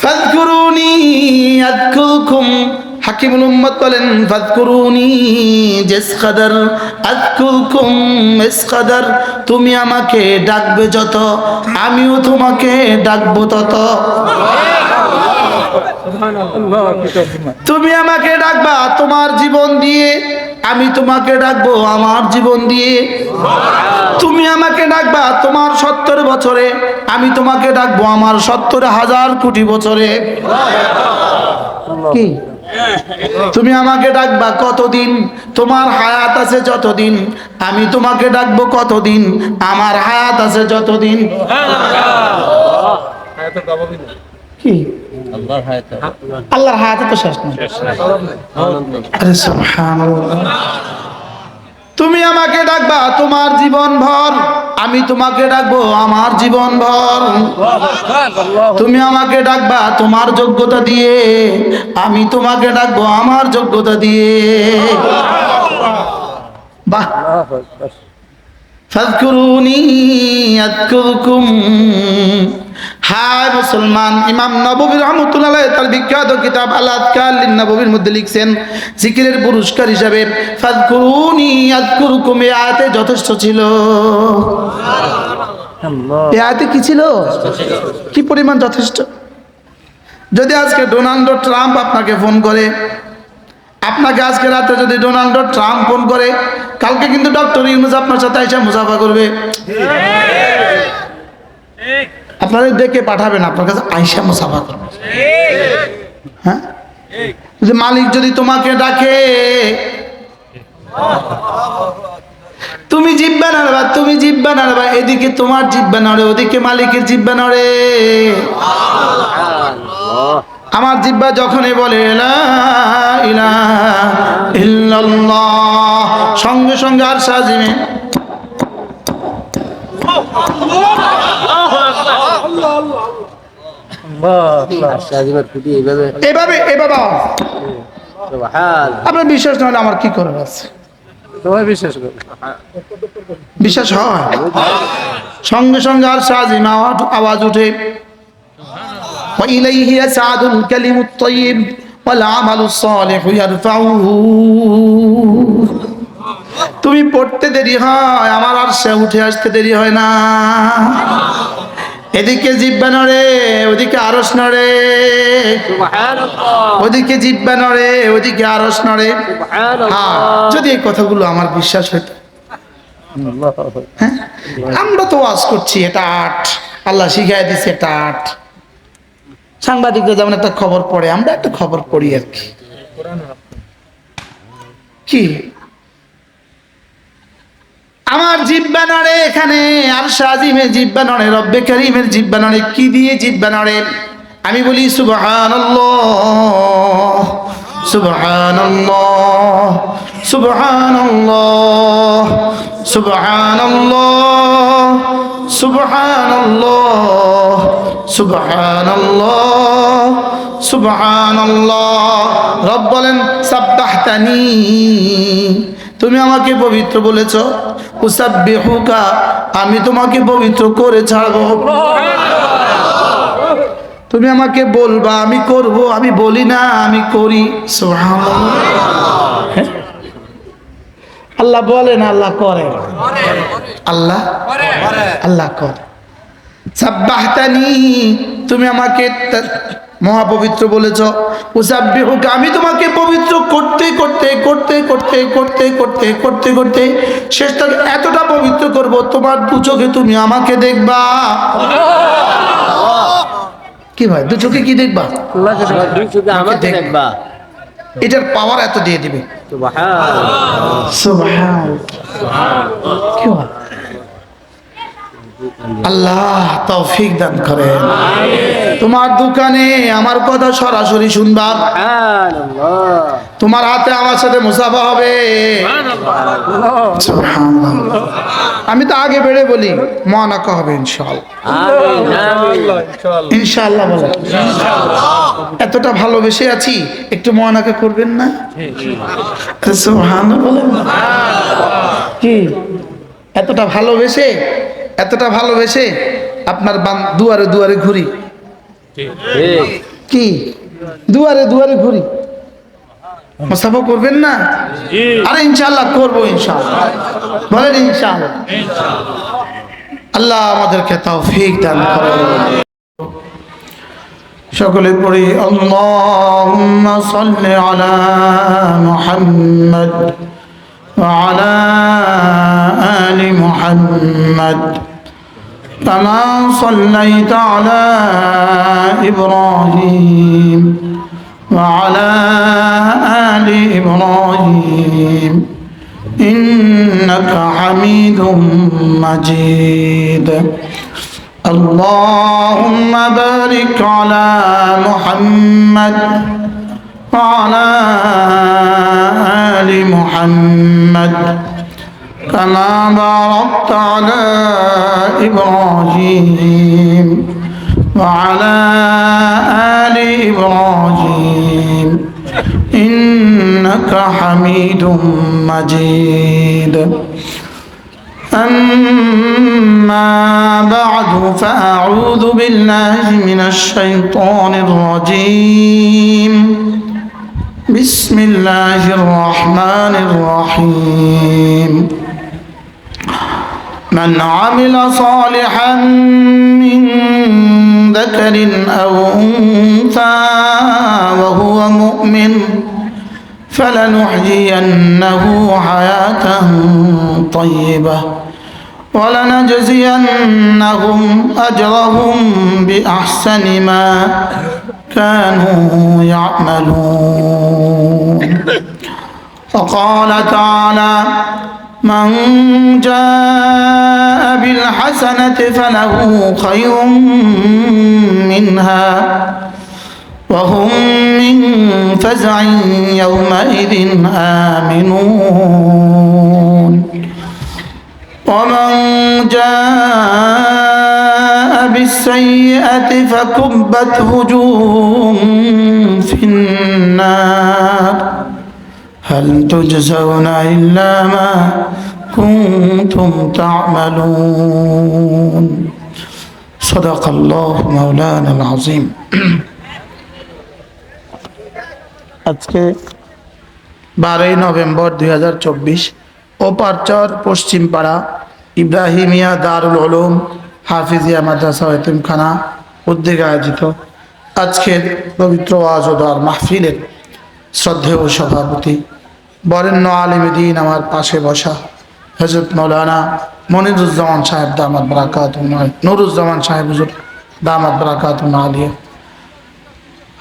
ফাযকুরুনি আযকুরকুম, হাকিমুল উম্মত বলেন ফাযকুরুনি জিসকাদার আযকুরকুম মিসকাদার, তুমি আমাকে ডাকবে যত আমিও তোমাকে ডাকবো তত। তুমি আমাকে ডাকবা তোমার জীবন দিয়ে, আমি তোমাকে ডাকবো আমার জীবন দিয়ে। তুমি আমাকে ডাকবা তোমার 70 বছরে, আমি তোমাকে ডাকবো আমার 70,000 কোটি বছরে। কি তুমি আমাকে ডাকবা কতদিন? তোমার হায়াত আছে যতদিন, আমি তোমাকে ডাকবো কতদিন? আমার হায়াত আছে যতদিন। কি আল্লাহর হায়াতে তো শেষ নাই। আরে সুবহানাল্লাহ। তুমি আমাকে ডাকবা তোমার জীবন ভর, আমি তোমাকে ডাকবো আমার জীবন ভর। তুমি আমাকে ডাকবা তোমার যোগ্যতা দিয়ে, আমি তোমাকে ডাকবো আমার যোগ্যতা দিয়ে। বাহ। ফাযকুরুনি আযকুরকুম। হায় মুসলমান, ইমাম নববী রাহমাতুল্লাহ আলাইহি তার বিখ্যাত কিতাব আল আযকার লিন নববীর মধ্যে লিখছেন জিকিরের পুরস্কার হিসাবে ফাযকুরুনি আযকুরকুম, এই আয়াতে যথেষ্ট ছিল। এই আয়াতে কি ছিল? কি পরিমাণ যথেষ্ট। যদি আজকে ডোনাল্ড ট্রাম্প আপনাকে ফোন করে, আপনাকে আজকে রাতে যদি ডোনাল্ড ট্রাম্প ফোন করে, কালকে কিন্তু ডক্টর ইউনূস আপনার সাথে এসে মুসাফা করবে। আপনাদের ডেকে পাঠাবেন, আপনার কাছে আইসা মুসাফা করবে। হ্যাঁ, যে মালিক যদি তোমাকে ডাকে, তুমি জিহ্বা নাড়বা, তুমি জিহ্বা নাড়বা, এদিকে তোমার জিহ্বা নড়ে, ওদিকে মালিকের জিহ্বা নড়ে। আমার জিহ্বা যখনই বলে লা ইলাহা ইল্লাল্লাহ, সঙ্গে সঙ্গে আর সাজিমে এভাবে এভাবে আপনার বিশ্বাস না হলে আমার কি করার আছে? বিশ্বাস হয়, সঙ্গে সঙ্গে আর সাজিম আওয়াজ উঠে وإليه يسعد الكلم الطيب والعمل الصالح يرفعه। তুমি পড়তে দেরি হয়, আমার আরশে উঠে আসতে দেরি হয় না। এদিকে জিহ্বা নড়ে, ওদিকে আরশ নড়ে, ওদিকে জিহ্বা নড়ে, ওদিকে আরশ নড়ে। হ্যাঁ, যদি এই কথাগুলো আমার বিশ্বাস হতো। হ্যাঁ, আমরা তো ওয়াজ করছি এটা আর্ট, আল্লাহ শিখাই দিচ্ছে এটা আর্ট। সাংবাদিকরা যেমন একটা খবর পড়ে, আমরা একটা খবর পড়ি আর কি। কি আমার জিহ্বা নড়ে এখানে, আর শাজিমের জিহ্বা নড়ে, রব্বে কারীমের জিহ্বা নড়ে। কি দিয়ে জিহ্বা নড়ে? আমি বলি সুবহানাল্লাহ সুবহানাল্লাহ সুবহানাল্লাহ সুবহানাল্লাহ সুবহানাল্লাহ সুবহানাল্লাহ সুবহানাল্লাহ। রব বলেন সাব্বাহতানি, তুমি আমাকে পবিত্র বলেছো। উসাব্বিহুকা, আমি তোমাকে পবিত্র করে ছাড়বো। তুমি আমাকে বলবা, আমি করব, আমি বলি না, আমি করি। সুবহানাল্লাহ। আল্লাহ বলে না, আল্লাহ করে। আল্লাহ আল্লাহ করে। সাব্বাহতানি, তুমি আমাকে মহাপবিত্র বলেছো। উসাব্বিহুকা, আমি তোমাকে পবিত্র করতে করতে করতে করতে করতে করতে করতে করতে শেষ তক এতটা পবিত্র করব, তোমার দু চোখে তুমি আমাকে দেখবা। কি ভাই, দু চোখে কি দেখবা? আমাকে দেখবা। এটার পাওয়ার এত দিয়ে দিবে। সুবহানাল্লাহ সুবহানাল্লাহ। কি হয়? আল্লাহ তৌফিক দান করেন। তোমার দোকানে আমার কথা সরাসরি শুনবা, তোমার হাতে আমার সাথে মুসাফা হবে। সুবহানাল্লাহ। আমি তো আগে বেড়ে বলি মুআনাকা হবে ইনশাআল্লাহ। ইনশাআল্লাহ বলে এতটা ভালোবেসে আছি, একটু মুআনাকা করবেন না? সুবহানাল্লাহ বলেন। কি এতটা ভালোবেসে আপনার দুয়ারে দুয়ারে ঘুরি, কি দুয়ারে দুয়ারে ঘুরি? মুসাফা করবেন না? আরে ইনশাআল্লাহ করবো, ইনশাআল্লাহ বলেন ইনশাআল্লাহ। আল্লাহ আমাদেরকে তৌফিক দান করেন। সকলে পড়ি আল্লাহুম্মা সাল্লি আলা মুহাম্মদ ওয়া আলা আলি মুহাম্মদ কামা সাল্লাইতা আলা ইব্রাহিম ওয়া আলা আলি ইব্রাহিম ইন্নাকা হামিদুম মাজিদ। اللهم بارك على محمد وعلى آل محمد كما باركت على إبراهيم وعلى آل إبراهيم إنك حميد مجيد. أما بعد فأعوذ بالله من الشيطان الرجيم. بسم الله الرحمن الرحيم. من عمل صالحا من ذكر أو أنثى وهو مؤمن فلنحيينه حياة طيبة ولنجزينهم أجرهم بأحسن ما كانوا يعملون. وقال تعالى من جاء بالحسنة فله خير منها وهم من فزع يومئذ آمنون. ومن جاء بالسيئة فكبت وجوههم في النار هل تجزون إلا ما كنتم تعملون. صدق الله مولانا العظيم. আজকে 12 নভেম্বর 2024 ওপারচর পশ্চিমপাড়া ইব্রাহিমিয়া দারুল উলুম হাফিজিয়া মাদ্রাসা ও এতিমখানা উদ্যোগে আয়োজিত আজকের পবিত্র ওয়াজ ও দোয়ার মাহফিলের শ্রদ্ধেয় সভাপতি বরেণ্য আলিম দ্বীন আমার পাশে বসা হযরত মাওলানা মনিরুজ্জামান সাহেব দামাত বারাকাতুহু নুরুজ্জামান সাহেব হুজুর দামাত বারাকাতুহু আলিয়া,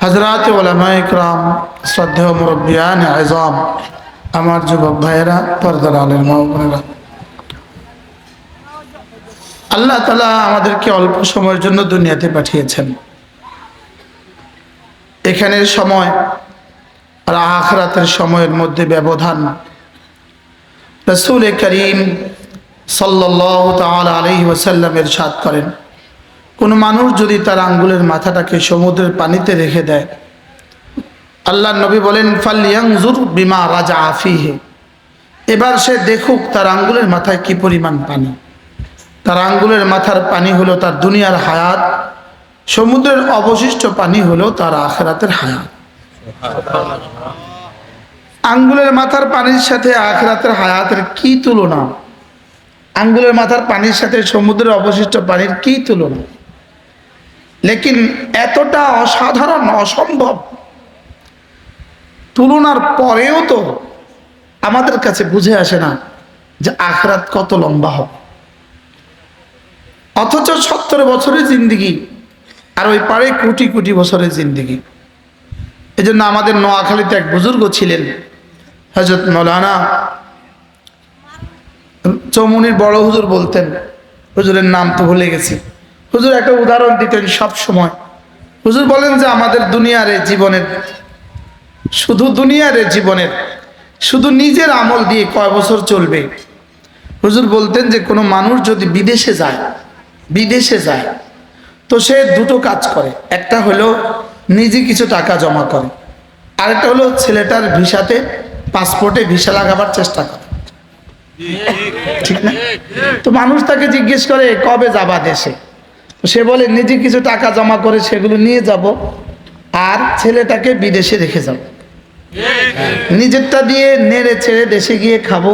হযরত উলামায়ে ইকরাম, শ্রদ্ধেয় মুরব্বিয়ান আযম, আমার যুবক ভাইয়েরা, পর্দার আলের মা বোনেরা, আল্লাহ তাআলা আমাদেরকে অল্প সময়ের জন্য দুনিয়াতে পাঠিয়েছেন। এখানের সময় আর আখিরাতের সময়ের মধ্যে ব্যবধান। রাসূল করিম সাল্লাল্লাহু তাআলা আলাইহি ওয়াসাল্লাম ইরশাদ করেন, কোন মানুষ যদি তার আঙ্গুলের মাথাটাকে সমুদ্রের পানিতে রেখে দেয়, আল্লাহর নবী বলেন ফালইয়ানজুর বিমা রাজা ফীহি, এবার সে দেখুক তার আঙ্গুলের মাথায় কি পরিমাণ পানি। তার আঙ্গুলের মাথার পানি হলো তার দুনিয়ার হায়াত, সমুদ্রের অবশিষ্ট পানি হলো তার আখিরাতের হায়াত। আঙ্গুলের মাথার পানির সাথে আখিরাতের হায়াতের কি তুলনা? আঙ্গুলের মাথার পানির সাথে সমুদ্রের অবশিষ্ট পানির কি তুলনা? লেকিন এতটা অসাধারণ, অসম্ভব তুলনার পরেও তো আমাদের কাছে বুঝে আসে না যে আখিরাত কত লম্বা হবে। অথচ 70 বছরের জিন্দেগি আর ওই পারে কোটি কোটি বছরের জিন্দেগি। এই জন্য আমাদের নোয়াখালীতে এক বুজুর্গ ছিলেন, হযরত মাওলানা চৌমুনির বড় হুজুর বলতেন, হুজুরের নাম তো ভুলে গেছি। হুজুর একটা উদাহরণ দিতেন সব সময়। হুজুর বলেন যে আমাদের দুনিয়ার জীবনের, শুধু দুনিয়ার জীবনের শুধু নিজের আমল দিয়ে কয় বছর চলবে? হুজুর বলতেন যে কোনো মানুষ যদি বিদেশে যায় তো সে দুটো কাজ করে। একটা হলো নিজে কিছু টাকা জমা করে, আরেকটা হলো ছেলেটার ভিসাতে, পাসপোর্টে ভিসা লাগাবার চেষ্টা করে, ঠিক না? তো মানুষ তাকে জিজ্ঞেস করে কবে যাবা দেশে? তো সে বলে নিজে কিছু টাকা জমা করে সেগুলো নিয়ে যাব, আর ছেলেটাকে বিদেশে রেখে যাব। নিজেরটা দিয়ে নেড়ে ছেড়ে দেশে গিয়ে খাবো,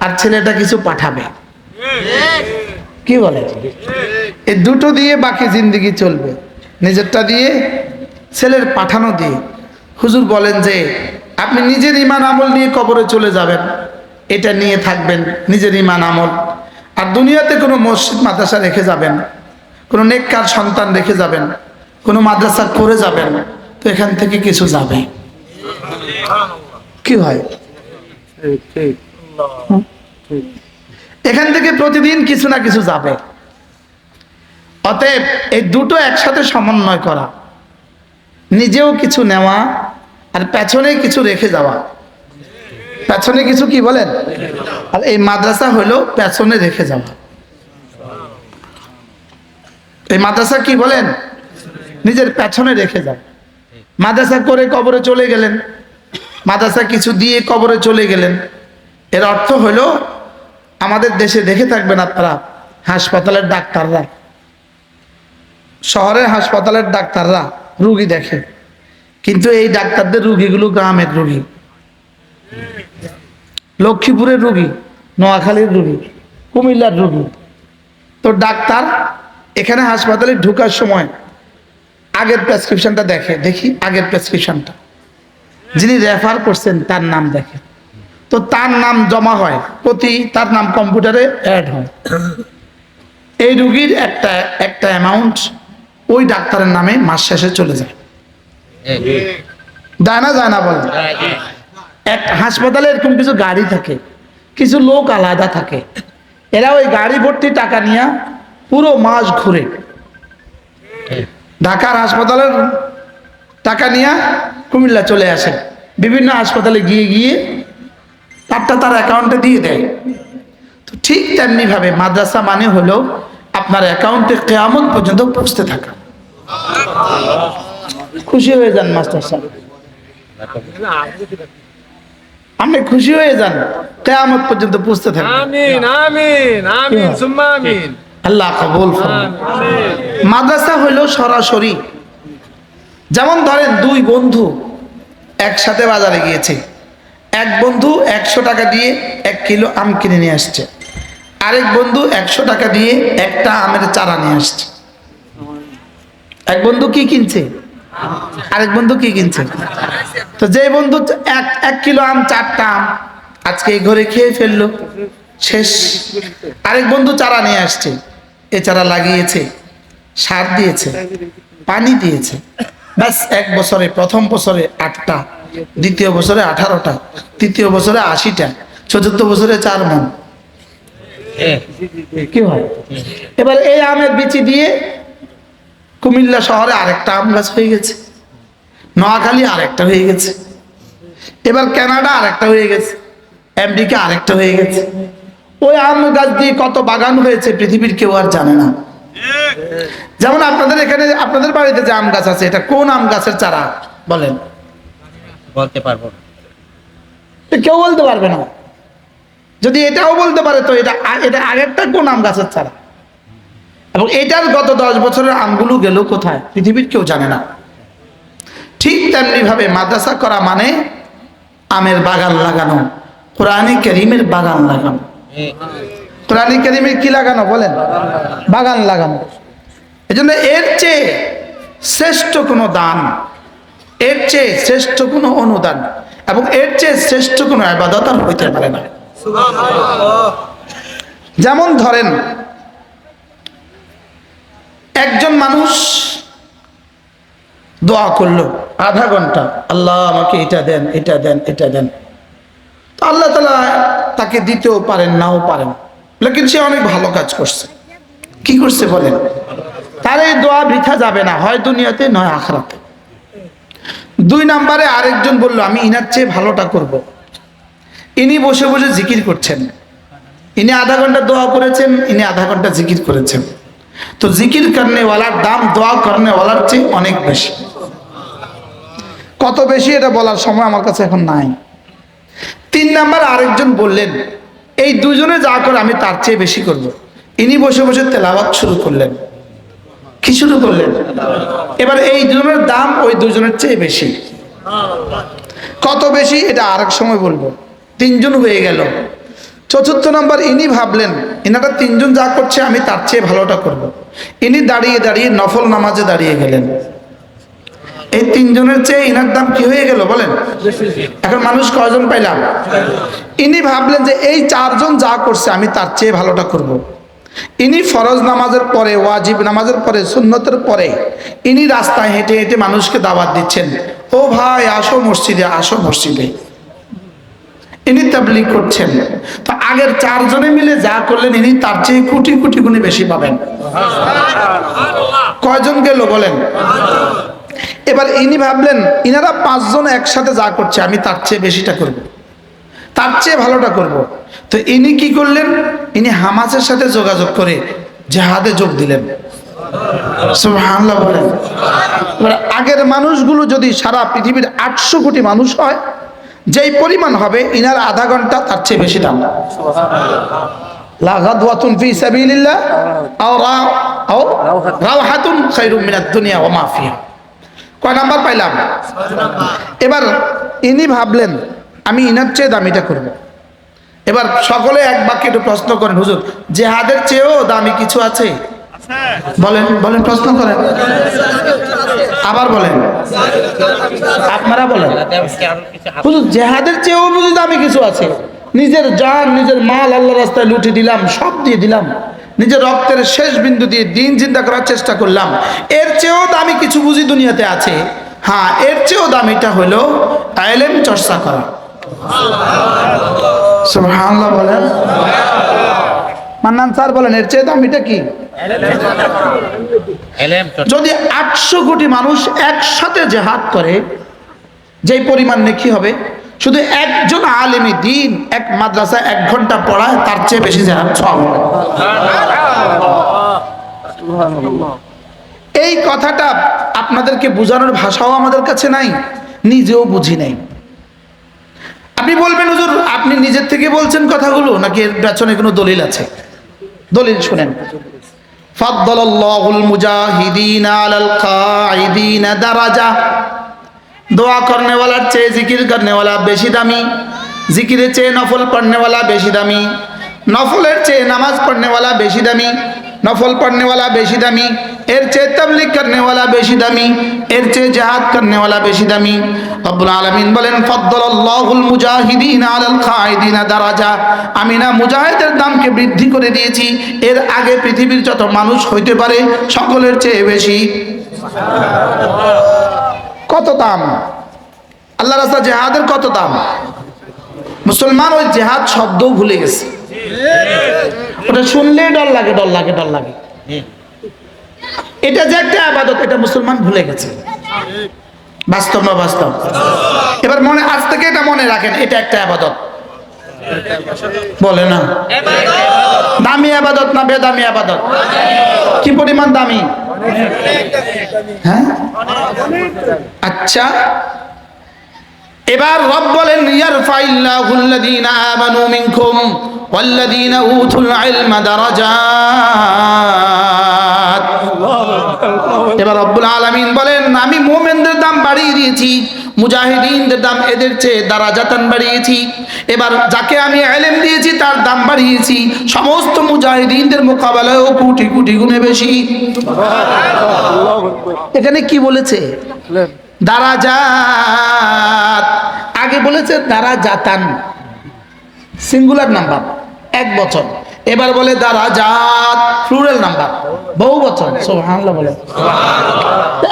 আর ছেলেটা কিছু পাঠাবে। কি বলে? এই দুটো দিয়ে বাকি জিন্দেগি চলবে, নিজেরটা দিয়ে, ছেলের পাঠানো দিয়ে। হুজুর বলেন যে আপনি নিজের ঈমান আমল নিয়ে কবরে চলে যাবেন, এটা নিয়ে থাকবেন, নিজের ঈমান আমল। আর দুনিয়াতে কোনো মসজিদ মাদ্রাসা রেখে যাবেন, কোনো নেককার সন্তান রেখে যাবেন, কোনো মাদ্রাসা করে যাবেন, তো এখান থেকে কিছু যাবে। কি হয়? এখান থেকে প্রতিদিন কিছু না কিছু যাবে। অতএব এই দুটো একসাথে সমন্বয় করা, নিজেও কিছু নেওয়া আর পেছনে কিছু রেখে যাওয়া। পেছনে কিছু কি বলেন? আর এই মাদ্রাসা হলো পেছনে রেখে যাওয়া। এই মাদ্রাসা কি বলেন? নিজের পেছনে রেখে যাও। মাদ্রাসা করে কবরে চলে গেলেন, মাদ্রাসা কিছু দিয়ে কবরে চলে গেলেন, এর অর্থ হলো আমাদের দেশে দেখে থাকবেন আপনারা, হাসপাতালের ডাক্তাররা, শহরের হাসপাতালের ডাক্তাররা রুগী দেখে, কিন্তু এই ডাক্তারদের রুগীগুলো গ্রামের রুগী, লক্ষ্মীপুরের রুগী, নোয়াখালীর রুগী, কুমিল্লার রুগী। তো ডাক্তার এখানে হাসপাতালে ঢোকার সময় আগের প্রেসক্রিপশনটা দেখে, দেখি আগের প্রেসক্রিপশনটা, যিনি রেফার করছেন তার নাম দেখে, তো তার নাম জমা হয়, তার নাম কম্পিউটারে অ্যাড হয়। এই রুগীর একটা অ্যামাউন্ট ওই ডাক্তারের নামে মাস শেষে চলে যায়। যায় না বলেন? এক হাসপাতালে এরকম কিছু গাড়ি থাকে, কিছু লোক আলাদা থাকে, এরা ওই গাড়ি ভর্তি টাকা নিয়ে পুরো মাস ঘুরে, ঢাকার হাসপাতালের টাকা নিয়ে কুমিল্লা চলে আসে, বিভিন্ন হাসপাতালে গিয়ে গিয়ে তারটা তার অ্যাকাউন্টে দিয়ে দেয়। তো ঠিক তেমনি ভাবে মাদ্রাসা মানে হলো আপনার অ্যাকাউন্টে কিয়ামত পর্যন্ত পৌঁছতে থাকা। খুশি হয়ে যান মাস্টার সাহেব, আপনি খুশি হয়ে যান, কিয়ামত পর্যন্ত পৌঁছতে থাকা। আমিন আমিন আমিন সুম্মা আমিন। আল্লাহ কবুল করুন। মাদ্রাসা হলো সরাসরি, যেমন ধরেন দুই বন্ধু একসাথে বাজারে গিয়েছে, এক বন্ধু 100 টাকা দিয়ে 1 কিলো আম কিনে নিয়ে আসছে, আরেক বন্ধু 100 টাকা দিয়ে একটা আমের চারা নিয়ে আসছে। এক বন্ধু কি কিনছে, আরেক বন্ধু কি কিনছে? তো যে বন্ধু 1 কিলো আম, 4টা আম আজকে এই ঘরে খেয়ে ফেললো, শেষ। আরেক বন্ধু চারা নিয়ে আসছে, এ চারা লাগিয়েছে, সার দিয়েছে, পানি দিয়েছে, ব্যাস 1 বছরে, প্রথম বছরে 8টা, দ্বিতীয় বছরে 18টা, তৃতীয় বছরে 80টা, চতুর্থ বছরে 4 মণ। কি হয়? এবার এই আমের বিচি দিয়ে কুমিল্লা শহরে আরেকটা আম গাছ হয়ে গেছে, নোয়াখালী আরেকটা হয়ে গেছে, এবার কানাডা আরেকটা হয়ে গেছে, আমেরিকা আরেকটা হয়ে গেছে। ওই আম গাছ দিয়ে কত বাগান হয়েছে পৃথিবীর কেউ আর জানে না। যেমন আপনাদের এখানে, আপনাদের বাড়িতে যে আম গাছ আছে, এটা কোন আম গাছের চারা বলেন? বলতে পারবো না, কেউ বলতে পারবে না। যদি এটাও বলতে পারে তো এটা আগেরটা কোন আম গাছের চারা, এবং এটার গত 10 বছরের আমগুলো গেল কোথায় পৃথিবীর কেউ জানে না। ঠিক তেমনি ভাবে মাদ্রাসা করা মানে আমের বাগান লাগানো, কোরআনে কারীমের বাগান লাগানো। কোরআনে কারীমের কি লাগানো বলেন? বাগান লাগানো। এজন্য এর চেয়ে শ্রেষ্ঠ কোনো দান, এর চেয়ে শ্রেষ্ঠ কোনো অনুদান এবং এর চেয়ে শ্রেষ্ঠ কোনো ইবাদত আর হইতে পারে না। যেমন ধরেন একজন মানুষ দোয়া করলো আধা ঘন্টা, আল্লাহ আমাকে এটা দেন, এটা দেন, এটা দেন, তো আল্লাহ তাআলা তাকে দিতেও পারেন, নাও পারেন, লেকিন সে অনেক ভালো কাজ করছে। কি করছে বলেন? তার এই দোয়া বৃথা যাবে না, হয় দুনিয়াতে নয় আখিরাতে। 2 নম্বরে আরেকজন বলল আমি ইনার চেয়ে ভালোটা করব। ইনি বসে বসে জিকির করছেন, ইনি আধা ঘন্টা দোয়া করেছেন, ইনি আধা ঘন্টা জিকির করেছেন। তো জিকির করনেওয়ালার দাম দোয়া করনেওয়ালার চেয়ে অনেক বেশি। কত বেশি এটা বলার সময় আমার কাছে এখন নাই। 3 নাম্বার আরেকজন বললেন এই দুজনে যা করে আমি তার চেয়ে বেশি করব। ইনি বসে বসে তেলাওয়াত শুরু করলেন, কি শুরু করলেন? এবার এই দুজনের দাম ওই দুজনের চেয়ে বেশি। কত বেশি এটা আরেক সময় বলবো। তিনজন হয়ে গেল। চতুর্থ নম্বর, ইনি ভাবলেন ইনারা তিনজন যা করছে আমি তার চেয়ে ভালোটা করব। ইনি দাঁড়িয়ে দাঁড়িয়ে নফল নামাজে দাঁড়িয়ে গেলেন। এই তিনজনের চেয়ে ইনার দাম কি হয়ে গেল বলেন? এখন মানুষ কয়জন পাইলাম? ইনি ভাবলেন যে এই চারজন যা করছে আমি তার চেয়ে ভালোটা করব। ইনি ফরজ নামাজের পরে, ওয়াজিব নামাজের পরে, সুন্নতের পরে ইনি রাস্তায় হেঁটে হেঁটে মানুষকে দাওয়াত দিচ্ছেন, ও ভাই আসো মসজিদে, আসো মসজিদে। ইনি তাবলীগ করছেন। তো আগের চারজনে মিলে যা করলেন ইনি তার চেয়ে কোটি কোটি গুণে বেশি পাবেন। কয়জন গেল বলেন? এবার ইনি ভাবলেন ইনারা পাঁচজন একসাথে যা করছে আমি তার চেয়ে বেশিটা করব, তার চেয়ে ভালোটা করব। তো ইনি কি করলেন? ইনি হামাসের সাথে যোগাযোগ করে জিহাদে যোগ দিলেন। সুবহানাল্লাহ বলেন। এবার আগের মানুষগুলো যদি সারা পৃথিবীর 800 কোটি মানুষ হয়, যেই পরিমাণ হবে ইনার আধা ঘন্টা তার চেয়ে বেশি দাম। লা গাদওয়াতুন ফি সাবিলিল্লাহ আও রাওহাতুন খায়রুম মিনাদ দুনিয়া ওয়া মা ফিহা। কয় নাম্বার পাইলাম? এবার ইনি ভাবলেন আমি ইনার চেয়ে দামিটা করব। এবার সকলে এক বাক্যে একটু প্রশ্ন করেন, হুজুর জিহাদের চেয়েও দামি কিছু আছে? বলেন বলেন, প্রশ্ন করেন, আবার বলেন, আপনারা বলেন। হুজুর জিহাদের চেয়েও বুঝি দামি কিছু আছে? নিজের জান, নিজের মাল আল্লাহর রাস্তায় লুটে দিলাম, সব দিয়ে দিলাম, নিজের রক্তের শেষ বিন্দু দিয়ে দিন জিন্দা করার চেষ্টা করলাম, এর চেয়েও দামি কিছু বুঝি দুনিয়াতে আছে? হ্যাঁ, এর চেয়েও দামিটা হলো ইলম চর্চা করা। সুবহানাল্লাহ বলেন। মান্নান স্যার বলেন এর চেয়ে দামিটা কি? যদি 800 কোটি মানুষ একসাথে জিহাদ করে যেই পরিমাণ নেকি হবে, শুধু একজন আলেমী দ্বীন এক মাদ্রাসা 1 ঘন্টা পড়ায় তার চেয়ে বেশি জিহাদ সওয়াব হবে। এই কথাটা আপনাদেরকে বোঝানোর ভাষাও আমাদের কাছে নাই, নিজেও বুঝি নাই। আপনি বলবেন হুজুর আপনি নিজের থেকে বলছেন কথাগুলো নাকি এর পেছনে কোনো দলিল আছে? দলিল শুনেন। ফাদ্দালাল্লাহুল মুজাহিদিনা আলাল কাঈদিনা দারাজা। দোয়া করনে वाला চেয়ে জিকির করনে वाला বেশি দামি, জিকিরের চেয়ে নফল পড়নে वाला বেশি দামি, নফলের চেয়ে নামাজ পড়নে वाला বেশি দামি, নফল পড়নে वाला বেশি দামি, এর চেয়ে তাবলীগ করনে वाला বেশি দামি, এর চেয়ে জিহাদ করনে वाला বেশি দামি। রব্বুল আলামিন বলেন ফাদ্দালাল্লাহুল মুজাহিদিনা আলাল কাঈদিনা দারাজা। আমি না মুজাহিদের দামকে বৃদ্ধি করে দিয়েছি, এর আগে পৃথিবীর যত মানুষ হইতে পারে সকলের চেয়ে বেশি। কত দাম? আল্লাহর রাস্তা জিহাদের কত দাম? মুসলমান ওই জিহাদ শব্দও ভুলে গেছে। ওটা শুনলেই ডর লাগে, ডর লাগে, ডর লাগে। এটা যে একটা ইবাদত এটা মুসলমান ভুলে গেছে। বাস্তব না বাস্তব? এবার মনে আজ থেকে এটা মনে রাখেন, এটা একটা ইবাদত। বলে না দামি ইবাদত না বেদামি ইবাদত? কি পরিমাণ দামি? হ্যাঁ, আচ্ছা। এবার রব বলেন ইয়ারফাইল্লাহুল্লাযীনা আমানু মিনকুম ওয়াল্লাযীনা উতুল ইলমা দারাজাত। এবার রব্বুল আলামিন বলেন আমি মুমিনদের দাম বাড়িয়ে দিয়েছি, মুজাহিদিনদের দাম এদের চেয়ে দারাজাতান বাড়িয়েছি। এবার যাকে আমি ইলম দিয়েছি তার দাম বাড়িয়েছি সমস্ত মুজাহিদিনদের মোকাবেলায়ও কোটি কোটি গুণে বেশি। এখানে কি বলেছে? দারাজাত। আগে বলেছে দারাজাতান, সিঙ্গুলার নাম্বার, এক বচন। এবার বলে দারাজাত, প্লুরাল নাম্বার, বহু বচন। সুবহানাল্লাহ বলে।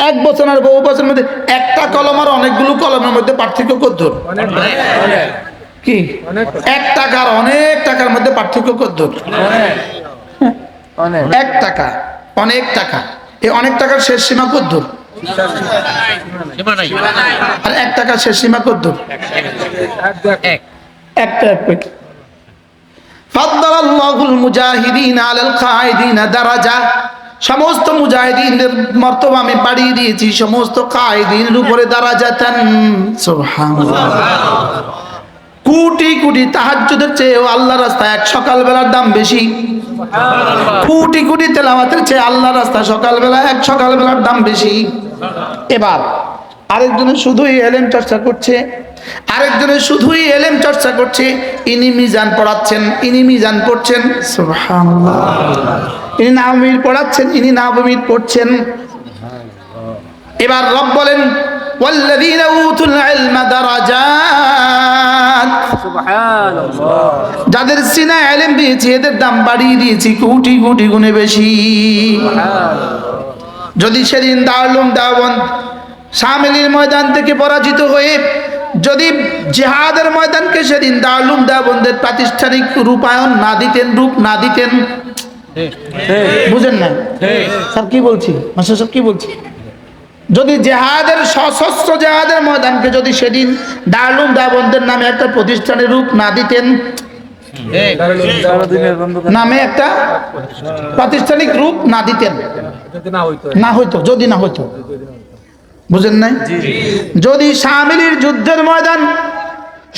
এক বচন আর বহু বচনের মধ্যে একটা কলম আর অনেকগুলো কলমের মধ্যে পার্থক্য কতদূর? কি 1 টাকা আর অনেক টাকার মধ্যে পার্থক্য কতদূর? 1 টাকা, অনেক টাকা। এই অনেক টাকার শেষ সীমা কতদূর? আর 1 টাকার শেষ সীমা কতদূর? একটা। ফাদ্দালাল্লাহুল মুজাহিদিনা আলাল কাঈদিনা দারাজা। সমস্ত মুজাহিদিনদের মর্তবা আমি বাড়িয়ে দিয়েছি সমস্ত কাঈদিনের উপরে দারাজাতান। সুবহানাল্লাহ। কোটি কোটি তাহাজ্জুদের চেয়েও আল্লাহর রাস্তায় এক সকালবেলার দাম বেশি। কোটি কোটি তেলাওয়াতের চেয়ে আল্লাহর রাস্তা সকালবেলার দাম বেশি। এবার আরেকজনের শুধুই এলেম চর্চা করছে, ইনি মিজান পড়াচ্ছেন, ইনি মিজান পড়ছেন, সুবহানাল্লাহ। ইনি নাওমীর পড়াচ্ছেন, ইনি নাওমীর পড়ছেন। এবার রব বলেন ওয়াল্লাযীনা উতুল ইলমা দারাজাত, যাদের সিনায় ইলম দিয়েছি এদের দাম বাড়িয়ে দিয়েছি কোটি কোটি গুণে বেশি। যদি সেদিন দারুল দেওবন্দ শামিলির ময়দান থেকে পরাজিত হয়ে যদি জিহাদের ময়দানকে সেদিন দারুল দেওবন্দের প্রাতিষ্ঠানিক রূপায়ণ না দিতেন, বুঝেন না স্যার কি বলছি, মাস্টার সাহেব কি বলছি? যদি জেহাদের সশস্ত্র জেহাদের ময়দানকে যদি সেদিন দারুল দেওবন্দের নামে একটা প্রতিষ্ঠানের রূপ না দিতেন, নামে একটা প্রাতিষ্ঠানিক রূপ না দিতেন, যদি না হইতো, বুঝেন নাই? যদি শামিলির যুদ্ধের ময়দান,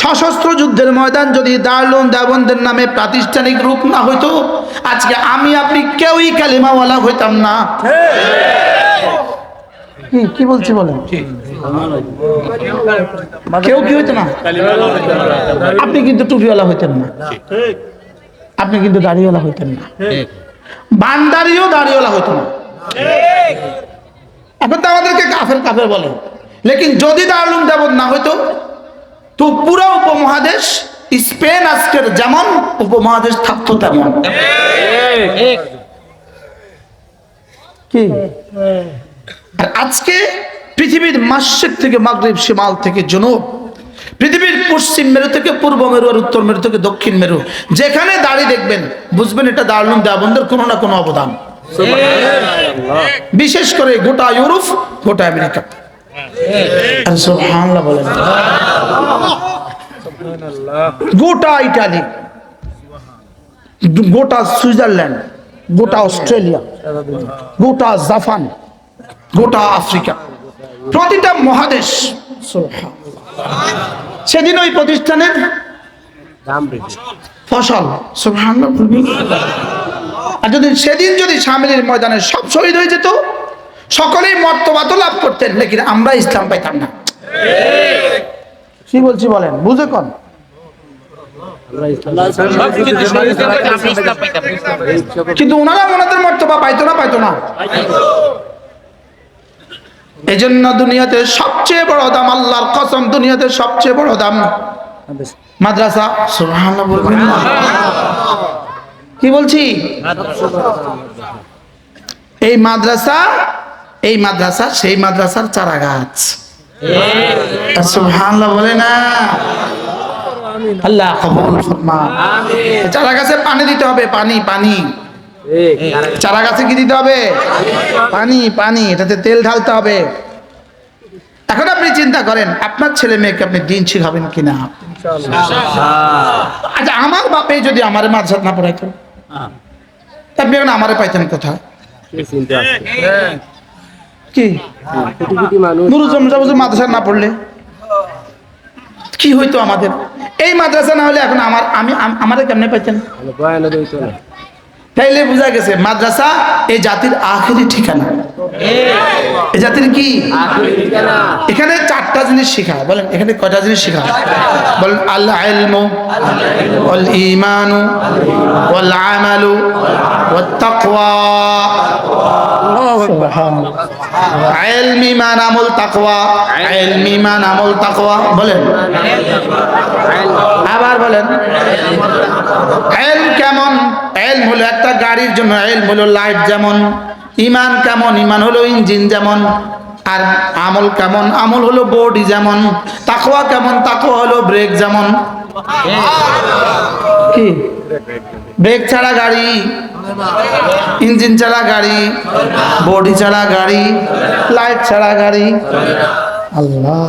সশস্ত্র যুদ্ধের ময়দান যদি দারুল দেওবন্দের নামে প্রাতিষ্ঠানিক রূপ না হইতো, আজকে আমি আপনি কেউই কালিমাওয়ালা হইতাম না। কি বলছি বলেন? কেউ কি হইতো না? আপনি কিন্তু টুপিওয়ালা হইতেন না, আপনি কিন্তু দাড়িওয়ালা হইতেন না, বান্দারিও দাড়িওয়ালা হইতো না। এখন তো আমাদেরকে কাফের বলে, লেকিন যদি দারুল দেওবন্দ না হইতো তো পুরো উপমহাদেশ স্পেন আজকের যেমন উপমহাদেশ থাকতো তেমন। কি আর আজকে পৃথিবীর মাশরিক থেকে মাগরিব, শিমাল থেকে জনুব, পৃথিবীর পশ্চিম মেরু থেকে পূর্ব মেরু আর উত্তর মেরু থেকে দক্ষিণ মেরু, যেখানে দাড়ি দেখবেন বুঝবেন এটা দারুল দেওবন্দের কোনো না কোনো অবদান। বিশেষ করে গোটা ইউরোপ, গোটা আমেরিকা, সুবহানাল্লাহ বলেন, গোটা ইটালি, গোটা সুইজারল্যান্ড, গোটা অস্ট্রেলিয়া, গোটা জাপান, গোটা আফ্রিকা, প্রতিটা মহাদেশ সেদিন ওই প্রতিষ্ঠানের ফসল। সুবহানাল্লাহ। আর সেদিন যদি শামিলির ময়দানে সব শহীদ হয়ে যেত, সকলেই মর্তবা তো লাভ করতেন, লেকিন আমরা ইসলাম পাইতাম না। কি বলছি বলেন, বুঝে কোন? কিন্তু ওনারা ওনাদের মর্তবা পাইতো না। এই জন্য দুনিয়াতে সবচেয়ে বড় দাম, আল্লাহর কসম, দুনিয়াতে সবচেয়ে বড় দাম মাদ্রাসা। সুবহানাল্লাহ বলবেন না? কি বলছি? এই মাদ্রাসা সেই মাদ্রাসার চারা গাছ। সুবহানাল্লাহ বলে না? আল্লাহ কবুল ফরমান। চারা গাছে পানি দিতে হবে, পানি। চারা গাছে কি দিতে হবে? পানি। এটাতে তেল ঢালতে হবে। এখন আপনি চিন্তা করেন আপনার ছেলে মেয়েকে আপনি দিন শিখাবেন কিনা। আচ্ছা, আমার বাপে যদি আমার মাদ্রাসা না পড়াইতো, আপনি এখন আমারে পাইতেন কোথায়? কি মাদ্রাসা না পড়লে কি হইতো আমাদের? এই মাদ্রাসা না হলে এখন আমাদের কেমনে পাইতেন? তাইলে বোঝা গেছে মাদ্রাসা এই জাতির আখেরি ঠিকানা। এই জাতির কি এখানে 4টা জিনিস শেখায়। বলেন এখানে কয়টা জিনিস শেখায়? বলেন আল ইলমু ওয়াল ঈমানু ওয়াল আমালু ওয়াত তাকওয়া। সুবহানাল্লাহ। ইলম, ঈমান, আমল, তাকওয়া। ইলম, ঈমান, আমল, তাকওয়া। বলেন আবার বলেন। ইলম কেমন? ইলম হলো একটা গাড়ির জন্য ইলম হলো লাইট যেমন। ঈমান কেমন? ঈমান হলো ইঞ্জিন যেমন। আর আমল কেমন? আমল হলো বডি যেমন। তাকওয়া কেমন? তাকওয়া হলো ব্রেক যেমন। কি ব্রেক ছাড়া গাড়ি, ইঞ্জিন ছাড়া গাড়ি, বডি ছাড়া গাড়ি, লাইট ছাড়া গাড়ি। আল্লাহ।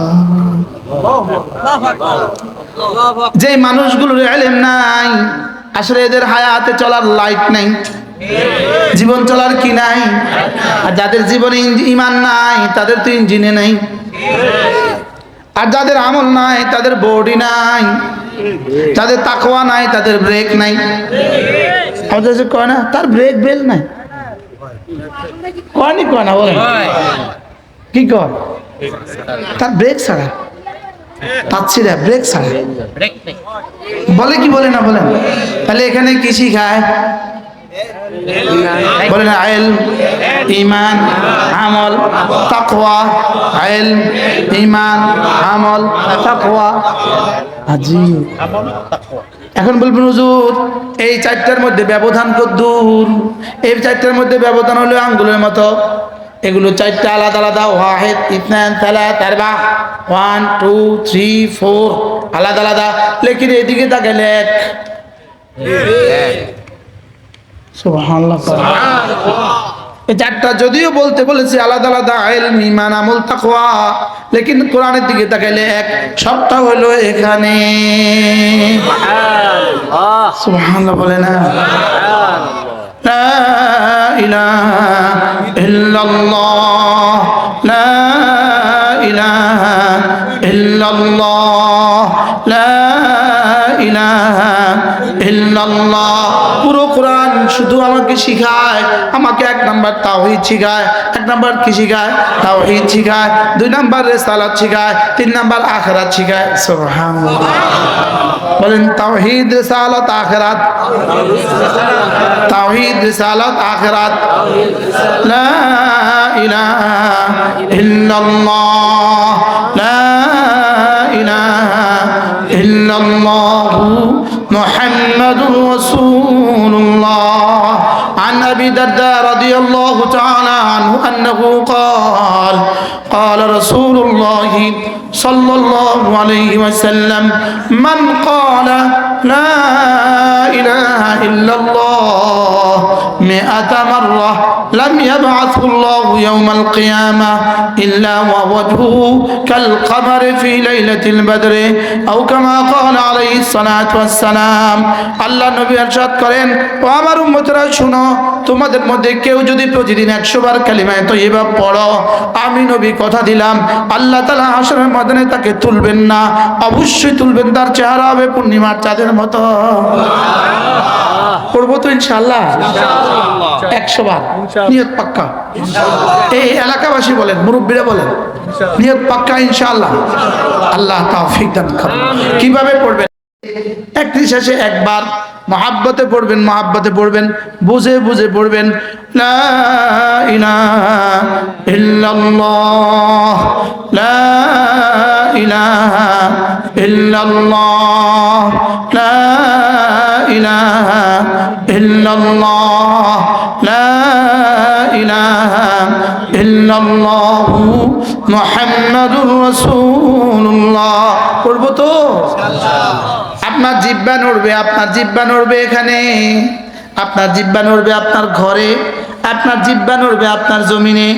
যে মানুষগুলোর ইলম নাই, আসলে এদের হায়াতে চলার লাইট নাই, জীবন চলার কি নাই। আর যাদের জীবনে ঈমান নাই তাদের তো ইঞ্জিনে নাই। আর যাদের আমল নাই তাদের বডি নাই, যাদের তাকওয়া নাই তাদের ব্রেক নাই। আমাদের যে কয় না তার ব্রেক বেল নাই, কয়নি কয় না বলেন কি কয়, তার ব্রেক ছাড়া, তাচ্ছিরা ব্রেক ছাড়া ব্রেক নেই। বলে কি বলে না বলেন। তাহলে এখানে কি শিখায় বলেন? ইলম, ঈমান, আমল, তাকওয়া। ইলম, ঈমান, আমল, তাকওয়া। আজি এখন বলবেন হুজুর এই চারটার মধ্যে ব্যবধান কতদূর? এই চারটার মধ্যে ব্যবধান হলো আঙ্গুলের মতো। এগুলো চারটা আলাদা আলাদা, ওয়াহিদ, ইসনান, সালাত, আরবা, 1 2 3 4 আলাদা আলাদা, লেকিন এদিকে তাকাইলে এক। সুবহানাল্লাহ। এই চারটা যদিও বলতে বলেছে আলাদা আলাদা, ইলম, ঈমান, আমল, তাকওয়া, লেকিন কোরআনের দিকে তাকাইলে এক। সবটা হলো এখানে। সুবহানাল্লাহ বলে না? লা ইলাহা ইল্লাল্লাহ, লা ইলাহা ইল্লাল্লাহ, লা ইলাহা ইল্লাল্লাহ। পুরো কোরআন শুধু আমাকে শিখায়, আমাকে 1 নাম্বার তাওহীদ শিখায়। 1 নাম্বার কি শিখায়? তাওহীদ শিখায়। 2 নাম্বার রিসালাত শিখায়। 3 নাম্বার আখিরাত শিখায়। সুবহানাল্লাহ বলেন। তাওহীদ, রিসালাত, আখিরাত। তাওহীদ, রিসালাত, আখিরাত। লা ইলাহা ইল্লাল্লাহ, লা ইলাহা ইল্লাল্লাহ মুহাম্মাদুর রাসূলুল্লাহ। عن أبي الدرداء رضي الله تعالى عنه أنه قال قال رسول الله صلى الله عليه وسلم من قال لا إله إلا الله 100 مرة لم يبعثه الله يوم القيامة إلا ووجهه كالقمر في ليلة البدر أو كما قال عليه الصلاة والسلام। আল্লাহ নবী ইরশাদ করেন, ও আমার উম্মতরা শুনো, তোমাদের মধ্যে কেউ যদি প্রতিদিন 100 বার কালিমায়ে তয়্যিবা পড়ো, আমি নবী কথা দিলাম আল্লাহ তাআলা হাশরের ময়দানে তাকে তুলবেন না, অবশ্যই তুলবেন, তার চেহারা হবে পূর্ণিমার চাঁদের মতো। পড়বো তো ইনশাআল্লাহ 100 বার, নিয়ত পাক্কা। এই এলাকাবাসী বলেন, মুরব্বীরা বলেন, নিয়ত পাক্কা ইনশাআল্লাহ। আল্লাহ তৌফিক দান করুন। কিভাবে পড়বেন? 31 শেষে একবার মহাব্বতে পড়বেন, মহাব্বতে পড়বেন, বুঝে বুঝে পড়বেন। লা ইলাহা ইল্লাল্লাহ, লা ইলাহা ইল্লাল্লাহ, লা ইলাহা ইল্লাল্লাহ, লা ইলাহা ইল্লাল্লাহ মুহাম্মাদুর রাসূলুল্লাহ। পড়বো তো? আপনার জিহ্বা নড়বে, আপনার জিহ্বা নড়বে এখানে, আপনার জিহ্বা নড়বে আপনার ঘরে, আপনার জিহ্বা নড়বে আপনার জমিনে,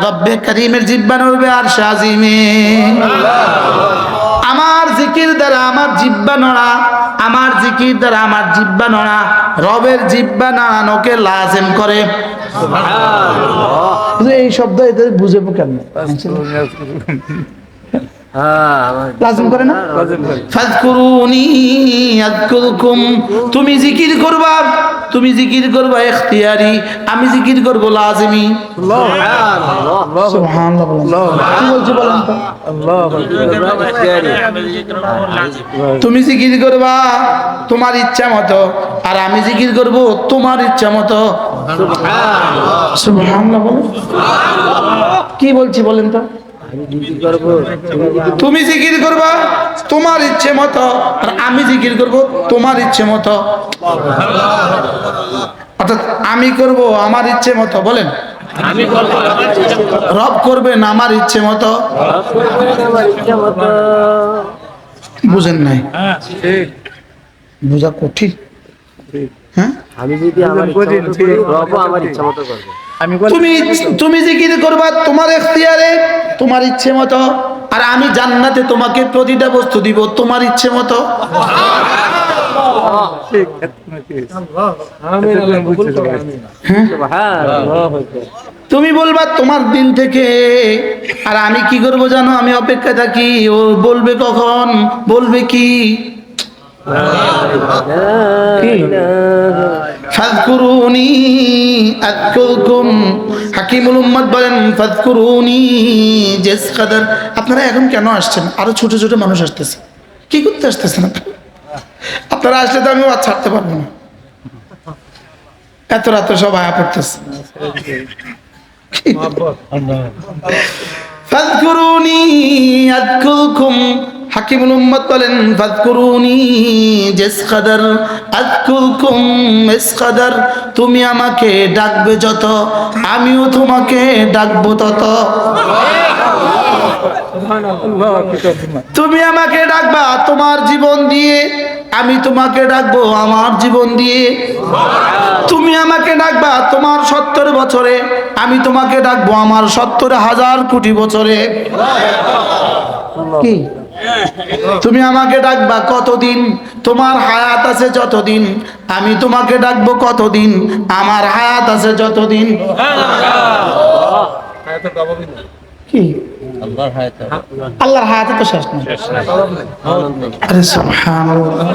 রব্বে কারীমের জিহ্বা নড়বে আরশে আজিমে। আমার জিকির দ্বারা আমার জিহ্বা নড়া, আমার জিকির দ্বারা আমার জিহ্বা নড়া রবের জিহ্বা নাড়ানোকে লাজিম করে। সুবহানাল্লাহ। এই শব্দ এদের বুঝে কেন লাজিম করে না? ফাযকুরুনি আযকুরকুম। তুমি জিকির করবা, তুমি জিকির করবা ইখতিয়ারি, আমি জিকির করব লাজিমি। সুবহানাল্লাহ সুবহানাল্লাহ। কি বলছি বলেন তো? তুমি জিকির করবা তোমার ইচ্ছা মতো, আর আমি জিকির করব তোমার ইচ্ছা মতো। সুবহানাল্লাহ সুবহানাল্লাহ বলেন। কি বলছি বলেন তো? তুমি জিকির করবা তোমার ইচ্ছে মতো, আর আমি জিকির করব তোমার ইচ্ছে মতো। অর্থাৎ আমি করব আমার ইচ্ছে মতো, বলেন, রব করবেন আমার ইচ্ছে মতো। বুঝেন নাই? বুঝা কঠিন। হ্যাঁ, আমি যদি আমার ইচ্ছা মতো করব। তুমি জিকির করবা তোমার ইখতিয়ারে, তোমার ইচ্ছে মতো, আর আমি জান্নাতে তোমাকে প্রতিটা বস্তু দিব তোমার ইচ্ছে মতো। আমিন আল্লাহ কবুল করো আমিন সুবহানাল্লাহ। তুমি বলবা তোমার দিল থেকে, আর আমি কি করবো জানো, আমি অপেক্ষা থাকি ও বলবে কখন, বলবে কি। ফাযকুরুনি আযকুরকুম, হাকিমুল উম্মাত বলেন ফাযকুরুনি জিস কাদার। আপনারা এখন কেন আসছেন? আরো ছোট ছোট মানুষ আসতেছে, কি করতে আসতেছেন আপনারা? আসলে তো আমি ওয়াজ ছাড়তে পারবো না, এত রাতে সব আয়া পড়তেছে। ফাযকুরুনি আযকুরকুম, হাকিমুল উম্মাত বলেন ফাযকুরুনি জিস কাদার আযকুরকুম মিস কাদার। তুমি আমাকে ডাকবে যত, আমিও তোমাকে ডাকবো তত। তুমি আমাকে ডাকবা তোমার জীবন দিয়ে, আমি তোমাকে ডাকবো আমার জীবন দিয়ে। তুমি আমাকে ডাকবা তোমার 70 বছরে, আমি তোমাকে ডাকবো আমার 70,000 কোটি বছরে। কি তুমি আমাকে ডাকবা কতদিন? তোমার হায়াত আছে যতদিন, আমি তোমাকে ডাকবো কতদিন? আমার হায়াত আছে যতদিন। কি আল্লাহর হায়াত আল্লাহর হায়াতে তো শেষ নাই। আরে সুবহানাল্লাহ।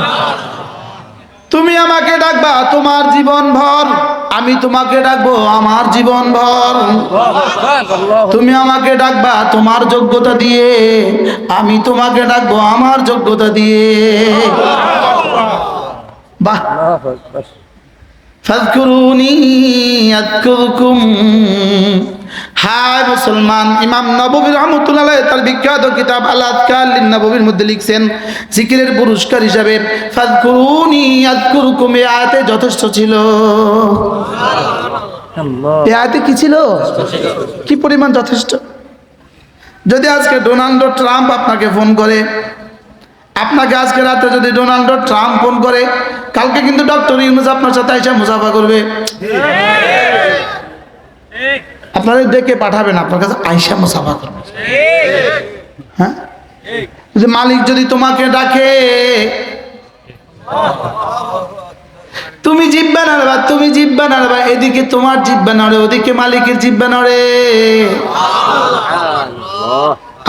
তুমি আমাকে ডাকবা তোমার জীবন ভর, আমি তোমাকে ডাকবো আমার জীবন ভর। তুমি আমাকে ডাকবা তোমার যোগ্যতা দিয়ে, আমি তোমাকে ডাকবো আমার যোগ্যতা দিয়ে। বাহ। ফাযকুরুনি আযকুরকুম। হায় মুসলমান, ইমাম নববী রাহমাতুল্লাহ আলাইহি তার বিখ্যাত কিতাব আল আযকার লিন নববীর মধ্যে লিখছেন জিকিরের পুরস্কার হিসাবে ফাযকুরুনি আযকুরকুম, এই আয়াতে যথেষ্ট ছিল। এই আয়াতে কি ছিল? কি পরিমাণ যথেষ্ট। যদি আজকে ডোনাল্ড ট্রাম্প আপনাকে ফোন করে, আপনাকে আজকে রাতে যদি ডোনাল্ড ট্রাম্প ফোন করে, কালকে কিন্তু ডক্টর ইউনূস আপনার সাথে এসে মুসাফা করবে। আপনারা ডেকে পাঠাবেন আপনার কাছে, আয়েশা মুসাফা করবে। হ্যাঁ, যে মালিক যদি তোমাকে ডাকে, তুমি জিব্বা নাড়বা, তুমি জিব্বা নাড়বা, এদিকে তোমার জিব্বা নড়ে, ওদিকে মালিকের জিব্বা নড়ে।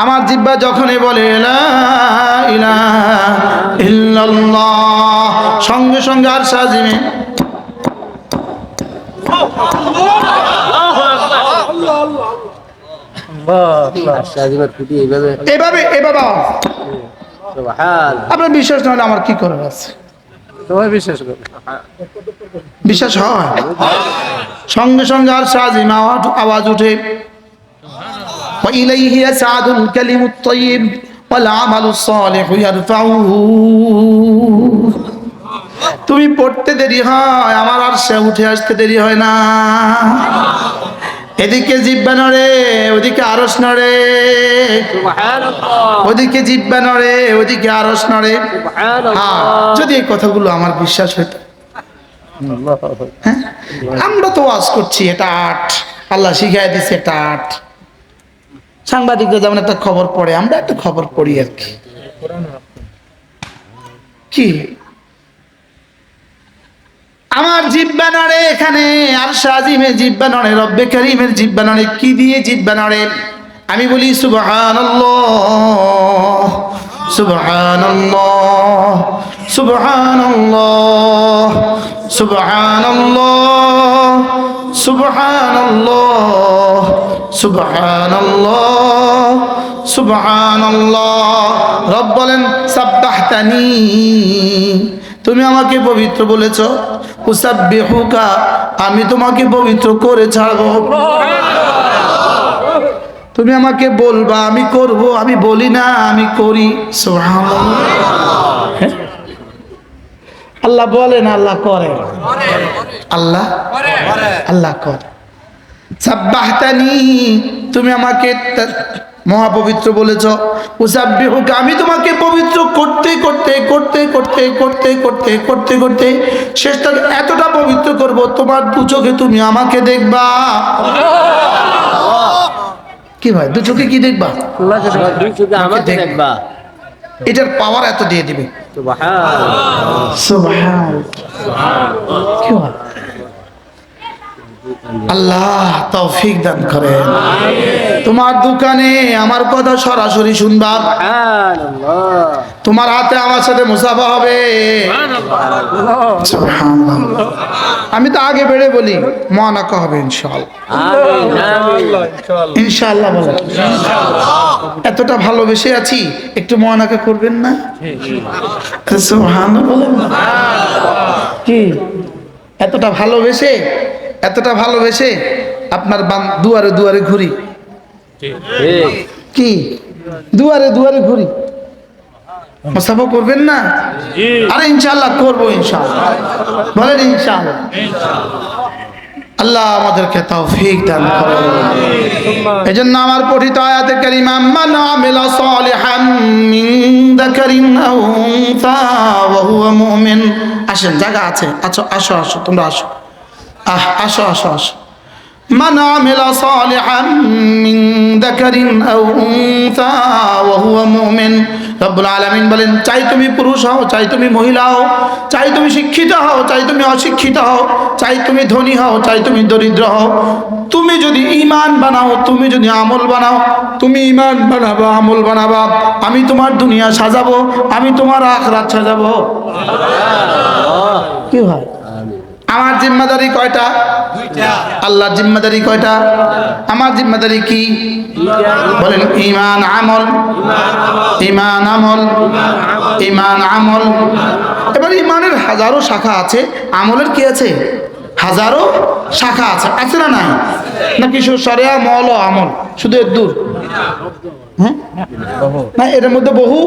আমার জিব্বা যখনই বলে লা ইলাহা ইল্লাল্লাহ, সঙ্গে সঙ্গে আর সাজিমে শাহিমার ফুটি এইভাবে এভাবে এভাবে আওয়াজ। সুবহানাল্লাহ। আপনার বিশ্বাস না হলে আমার কি করার আছে? তোমায় বিশ্বাস করো। বিশ্বাস হয়, সঙ্গে সঙ্গে আর সাজিম আওয়াজ উঠে। وإليه يسعد الكلم الطيب والعمل الصالح يرفعه। তুমি পড়তে দেরি হয়, আমার আর সে উঠে আসতে দেরি হয় না। এদিকে জিব্বা নড়ে, ওদিকে আরশ নড়ে, সুবহানাল্লাহ। ওদিকে জিব্বা নড়ে, ওদিকে আরশ নড়ে। হ্যাঁ, যদি এই কথাগুলো আমার বিশ্বাস হতো। হ্যাঁ, আমরা তো ওয়াজ করছি, এটা আর্ট, আল্লাহ শিখাই দিচ্ছে এটা আর্ট। সাংবাদিকরা যেমন একটা খবর পড়ে, আমরা একটা খবর পড়ি আর কি। কি আমার জিব্বা নড়ে এখানে, আর শাজিমের জিব্বা নড়ে, রব্বে কারীমের জিব্বা নড়ে। কি দিয়ে জিব্বা নড়ে? আমি বলি সুবহানাল্লাহ, সুবহানাল্লাহ, সুবহানাল্লাহ, সুবহানাল্লাহ, সুবহানাল্লাহ, সুবহানাল্লাহ, সুবহানাল্লাহ। রব বলেন সাব্বাহতানি, তুমি আমাকে পবিত্র বলেছ। উসাব্বিহুকা, আমি তোমাকে পবিত্র করে ছাড়বো। তুমি আমাকে বলবা, আমি করব, আমি বলি না, আমি করি। সুবহানাল্লাহ। আল্লাহ বলে না, আল্লাহ করে। আল্লাহ আল্লাহ করে। সাব্বাহতানি, তুমি আমাকে মহাপবিত্র বলেছ। উসাব্বিহুকা, আমি তোমাকে পবিত্র করতে করতে করতে করতে করতে করতে করতে করতে শেষটা এতটা পবিত্র করব, তোমার দু চোখে তুমি আমাকে দেখবা। কি ভাই, দু চোখে কি দেখবা? দুই চোখে আমাকে দেখবা। এটার পাওয়ার এত দিয়ে দিবে। সুবহানাল্লাহ সুবহানাল্লাহ কি হয়? আল্লাহ তৌফিক দান করেন। তোমার দোকানে আমার কথা সরাসরি শুনবা, সুবহানাল্লাহ তোমার হাতে আমার সাথে মুসাফা হবে। সুবহানাল্লাহ। আমি তো আগে বেড়ে বলি মহানাকা হবে ইনশাআল্লাহ। আমিন আমিন ইনশাআল্লাহ বলেন। এতটা ভালোবেসে আছি, একটু মহানাকা করবেন না? সুবহানাল্লাহ বলেন না। কি এতটা ভালোবেসে আপনার দুয়ারে দুয়ারে ঘুরি, ঠিক কি দুয়ারে দুয়ারে ঘুরি, মুসাফা করবেন না? আরে ইনশাআল্লাহ করবো, ইনশাআল্লাহ বলেন ইনশাআল্লাহ। আল্লাহ আমাদেরকে তৌফিক দান করেন। এজন্য আমার পঠিত আয়াতে কারিমা মান আমিলা সালিহান মিন যাকারিন আও উনসা ওয়া হুয়া মুমিন। আসেন, জায়গা আছে, আসো আসো তোমরা আসো, আসো আসো আসো। মান আমিলা সালিহান মিন যাকারিন আও উনসা ওয়া হুয়া মুমিন। রব্বুল আলামিন বলেন, চাই তুমি পুরুষ হও, চাই তুমি মহিলা হও, চাই তুমি শিক্ষিত হও, চাই তুমি অশিক্ষিত হও, চাই তুমি ধনী হও, চাই তুমি দরিদ্র হও, তুমি যদি ঈমান বানাও, তুমি যদি আমল বানাও, তুমি ঈমান বানাবা, আমল বানাবা, আমি তোমার দুনিয়া সাজাবো, আমি তোমার আখিরাত সাজাবো। কি হয়? আমার জিম্মাদারি কয়টা? আল্লাহর জিম্মাদারি কয়টা? আমার জিম্মাদারি কি? বলেন ঈমান আমল, ঈমান আমল, ঈমান আমল। এবার ঈমানের হাজারো শাখা আছে, আমলের কি আছে? হাজারো শাখা আছে, আছে না নাই? নাকি শরিয়া মল আমল শুধু এর দূর? হ্যাঁ না, এর মধ্যে বহু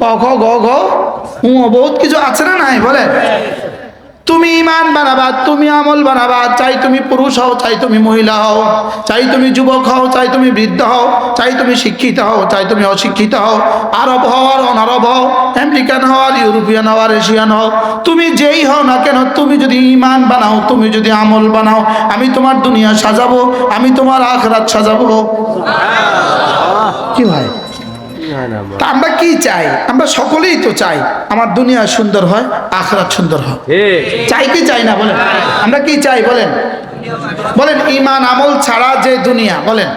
ক খ গ ঘ বহুত কিছু আছে না নাই? বলে তুমি ঈমান বানাবা, তুমি আমল বানাবা, চাই তুমি পুরুষ হও, চাই তুমি মহিলা হও, চাই তুমি যুবক হও, চাই তুমি বৃদ্ধ হও, চাই তুমি শিক্ষিত হও, চাই তুমি অশিক্ষিত হও, আরব হও আর অনারব হও, আমেরিকান হও আর ইউরোপিয়ান হও আর এশিয়ান হও, তুমি যেই হও না কেন, তুমি যদি ঈমান বানাও, তুমি যদি আমল বানাও, আমি তোমার দুনিয়া সাজাবো, আমি তোমার আখিরাত সাজাবো। কি ভাই? তা আমরা কি চাই? আমরা সকলেই তো চাই আমার দুনিয়া সুন্দর হয়, আখিরাত সুন্দর হয়। চাই কি চাই না? বলেন আমরা কি চাই? বলেন বলেন ঈমান আমল ছাড়া যে দুনিয়া, বলেন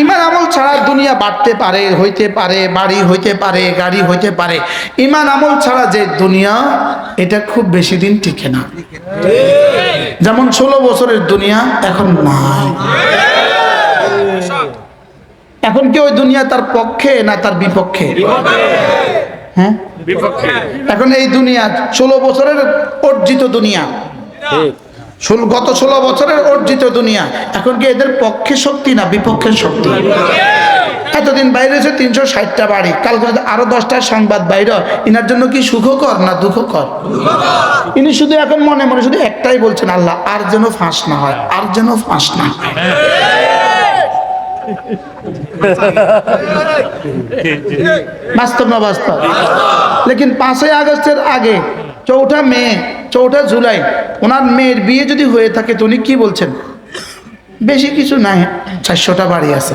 ঈমান আমল ছাড়া দুনিয়া বাড়তে পারে, হইতে পারে, বাড়ি হইতে পারে, গাড়ি হইতে পারে, ঈমান আমল ছাড়া যে দুনিয়া, এটা খুব বেশি দিন টিকে না। যেমন 16 বছরের দুনিয়া এখন নাই। এখন কি ওই দুনিয়া তার পক্ষে না তার বিপক্ষে? হ্যাঁ এখন এই দুনিয়া 16 বছরের অর্জিত দুনিয়া, গত 16 বছরের অর্জিত দুনিয়া, এখন কি এদের পক্ষে শক্তি না বিপক্ষে শক্তি? এতদিন বাইরে হয়েছে 360টা বাড়ি, কালকে আরো 10টা সংবাদ বাইরে, ইনার জন্য কি সুখকর না দুঃখকর? ইনি শুধু এখন মনে মনে শুধু একটাই বলছেন, আল্লাহ আর যেন ফাঁস না হয়, আর যেন ফাঁস না হয়। বাস্তব না বাস্তব? লেকিন 5ই আগস্টের আগে 4ঠা মে 4ঠা জুলাই ওনার মেয়ের বিয়ে যদি হয়ে থাকে, তো উনি কি বলছেন? বেশি কিছু নাই, 400টা বাড়ি আছে,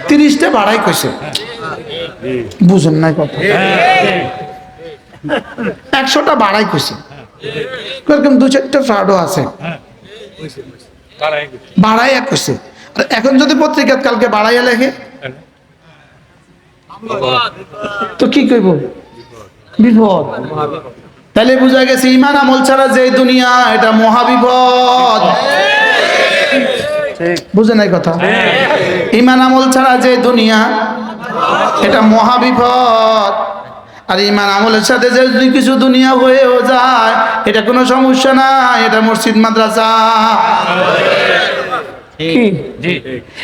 30টা বাড়াই কইছে, বুঝেন নাই কথা? 100টা বাড়াই কইছে, এরকম 2-4টা ফ্রডও আছে, বাড়াইয়া কইছে। এখন যদি পত্রিকা কালকে বাড়াইয়া লেখে তো কি কইব? বিপদ। তাহলে বুঝা গেছে ঈমান আমল ছাড়া যে দুনিয়া, এটা মহাবিপদ। বুঝে নাই কথা? ঈমান আমল ছাড়া যে দুনিয়া, এটা মহাবিপদ। আর ঈমান আমলের সাথে যে যদি কিছু দুনিয়া হয়েও যায়, এটা কোনো সমস্যা না, এটা মসজিদ মাদ্রাসা।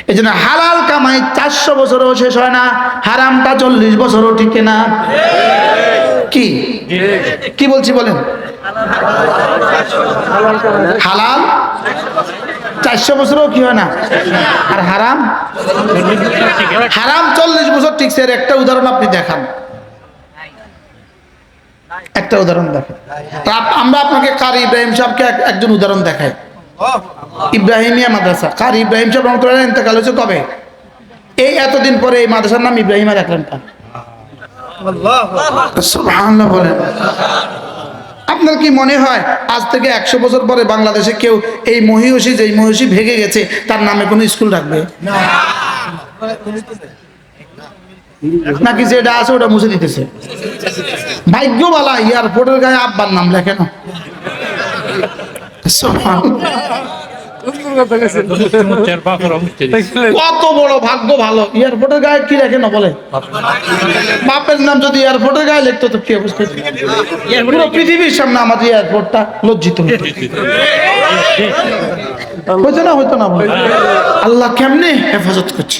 এই জন্য হালাল কামাই 400 বছরও শেষ হয় না, হারামটা 40 বছরও টিকে না। কি কি বলছি বলেন? হালাল 400 বছরও কি হয় না, আর হারাম 40 বছর টিকছে। এর একটা উদাহরণ আপনি দেখান, একটা উদাহরণ দেখেন। আমরা আপনাকে কারি ইব্রাহিম সাহেবকে একজন উদাহরণ দেখাই। ইব্রাহিমিয়া মাদ্রাসা, কারি ইব্রাহিম সাহেব রহমতুল্লাহ ইন্তেকাল হয়েছে কবে? এই এতদিন পরে এই মাদ্রাসার নাম ইব্রাহিমা রাখলেন। সুবহানাল্লাহ বলেন। আপনার কি মনে হয় আজ থেকে 100 বছর পরে বাংলাদেশে কেউ এই মহিষী যেই মহিষী ভেঙে গেছে তার নামে কোনো স্কুল রাখবে? নাকি যেটা আছে ওটা মুছে দিতেছে? ভাগ্যবালা এয়ারপোর্টের গায়ে আব্বার নাম লেখে না। কত বড় ভাগ্য ভালো, এয়ারপোর্টের গায়ে কি লেখে না বলে? বাপের নাম যদি এয়ারপোর্টের গায়ে লিখতো তো কি অবস্থা? পুরো পৃথিবীর সামনে আমাদের এয়ারপোর্টটা লজ্জিত হতো। হইতো না বলে। আল্লাহ কেমনে হেফাজত করছে,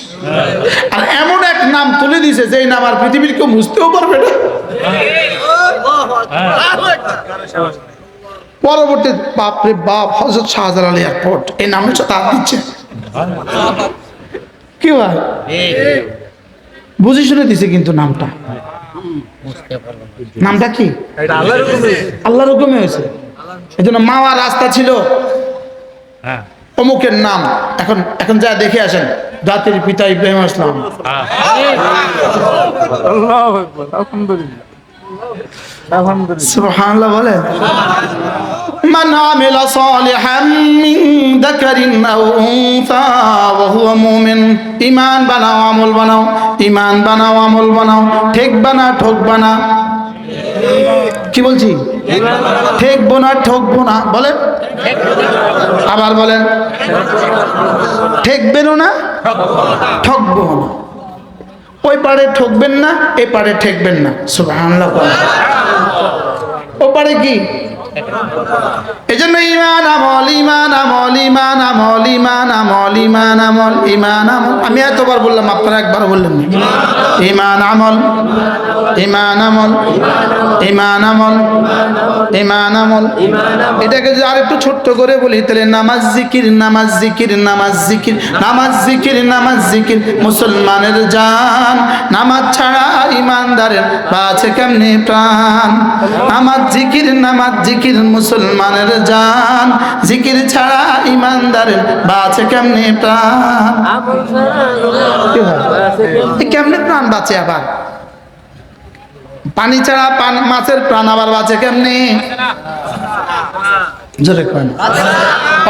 আর এমন এক নাম তুলে দিছে যে নাম আর পৃথিবীর কেউ বুঝতেও পারবে না। পরবর্তী বাপরে বাপ হযরত শাহজালাল এয়ারপোর্ট এই নামে তার দিচ্ছে কি ভাই? বুঝে শুনে দিছে কিন্তু নামটা কি? আল্লাহর হুকুমে হয়েছে। এই জন্য মাওয়া রাস্তা ছিল অমুকের নাম, এখন যা দেখে আসেন জাতির পিতা ইব্রাহিম আসলাম। সুবহানাল্লাহ বলেন। মান আমিলা সালিহাম মিন যাকারিন আও উনসা ওয়া হুয়া মুমিন। ঈমান বানাও, আমল বানাও, ঈমান বানাও, আমল বানাও, ঠেকবা না, ঠকবা না। কি বলছি? ঠেকবো না, ঠকবো না বলেন। আবার বলেন, ঠেকবেনও না, ঠকবো না। ওই পারে ঠকবেন না, এ পারে ঠেকবেন না। সুবহানাল্লাহ। ও পারে কি? এজন্য ঈমান আমল, ঈমান আমল, ঈমান আমল, ঈমান আমল, ঈমান আমল, ঈমান আমল। আমি এতবার বললাম, আপনারা একবার বললেন না। ঈমান আমল, ঈমান আমল, ঈমান আমল, ঈমান আমল। এটাকে যদি আরেকটু ছোট্ট করে বলি তাহলে নামাজ জিকির, নামাজ জিকির, নামাজ জিকির, নামাজ জিকির, নামাজ জিকির মুসলমানের জান। নামাজ ছাড়া ঈমানদারের বাঁচে কেমনে প্রাণ? নামাজ জিকির, নামাজ জিকির মুসলমানের জান। জিকির ছাড়া ঈমানদারের বাঁচে কেমনে প্রাণ? কেমনে প্রাণ বাঁচে? আবার পানি ছাড়া মাছের প্রাণ আবার বাঁচে কেমনে? জোরে করেন।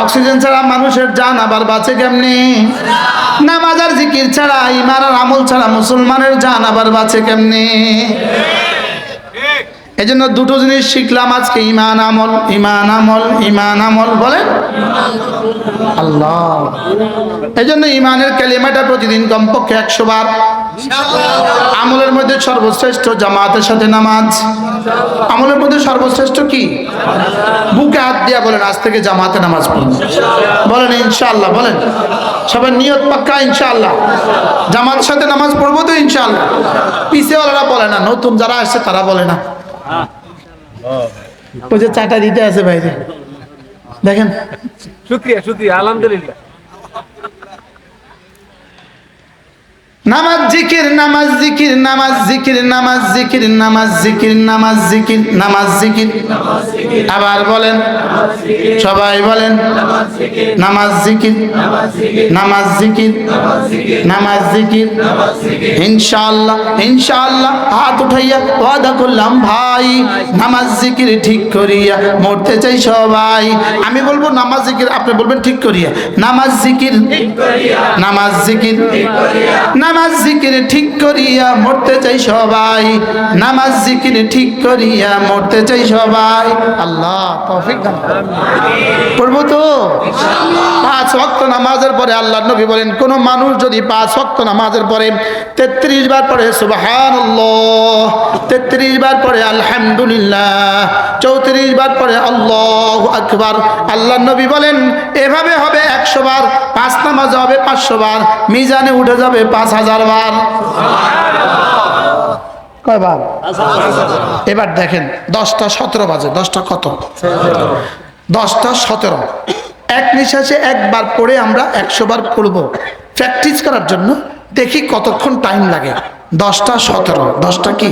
অক্সিজেন ছাড়া মানুষের জান আবার বাঁচে কেমনে? নামাজ আর জিকির ছাড়া, ঈমান আর আমল ছাড়া মুসলমানের জান আবার বাঁচে কেমনে? এজন্য দুটো জিনিস শিখলাম আজকে, ঈমান আমল, ঈমান আমল, ঈমান আমল বলেন আল্লাহ। এজন্য ঈমানের কালিমাটা প্রতিদিন কমপক্ষে 100 বার। আমলের মধ্যে সর্বশ্রেষ্ঠ জামাতের সাথে নামাজ। আমলের মধ্যে সর্বশ্রেষ্ঠ কি? বুকে হাত দিয়া বলেন, আজ থেকে জামাতে নামাজ পড়ব। বলেন ইনশাআল্লাহ। বলেন সবাই নিয়ত পাক্কা ইনশাআল্লাহ। জামাতের সাথে নামাজ পড়বো তো ইনশাআল্লাহ। পিছেওয়ালারা বলে না, নতুন যারা আসছে তারা বলে না। ওই যে চাটা দিতে আছে বাইরে, দেখেন। শুকরিয়া, শুকরিয়া, আলহামদুলিল্লাহ। নামাজ জিকির, নামাজ জিকির, নামাজ জিকির, নামাজ জিকির, নামাজ জিকির, নামাজ জিকির, নামাজ জিকির। আবার বলেন, সবাই বলেন, নামাজ জিকির, নামাজ জিকির, নামাজ জিকির। ইনশাআল্লাহ, ইনশাআল্লাহ। হাত উঠাইয়া ওয়াদা করলাম ভাই, নামাজ জিকির ঠিক করিয়া মরতে চাই সবাই। আমি বলবো নামাজ জিকির, আপনি বলবেন ঠিক করিয়া। নামাজ জিকির, নামাজ জিকির, নামাজ জিকির ঠিক করিয়া মরতে চাই সবাই। নামাজ জিকির ঠিক করিয়া মরতে চাই সবাই। আল্লাহ তৌফিক দান করুন। পড়বো তো? 5 ওয়াক্ত নামাজের পরে আল্লাহর নবী বলেন, কোন মানুষ যদি 5 ওয়াক্ত নামাজের পরে 33 বার পড়ে সুবহানাল্লাহ, 33 বার পড়ে আলহামদুলিল্লাহ, 34 বার পড়ে আল্লাহু আকবার, আল্লাহর নবী বলেন এভাবে হবে 100 বার। 5 নামাজে হবে 500 বার, মিজানে উঠে যাবে 5000 বার। কয়বার? এবার দেখেন 10টা 17 বাজে। 10টা কত? 10টা 17। এক নিঃশ্বাসে একবার পড়ে আমরা 100 বার পড়ব প্র্যাকটিস করার জন্য। দেখি কতক্ষণ টাইম লাগে। 10টা 17। 10টা কি?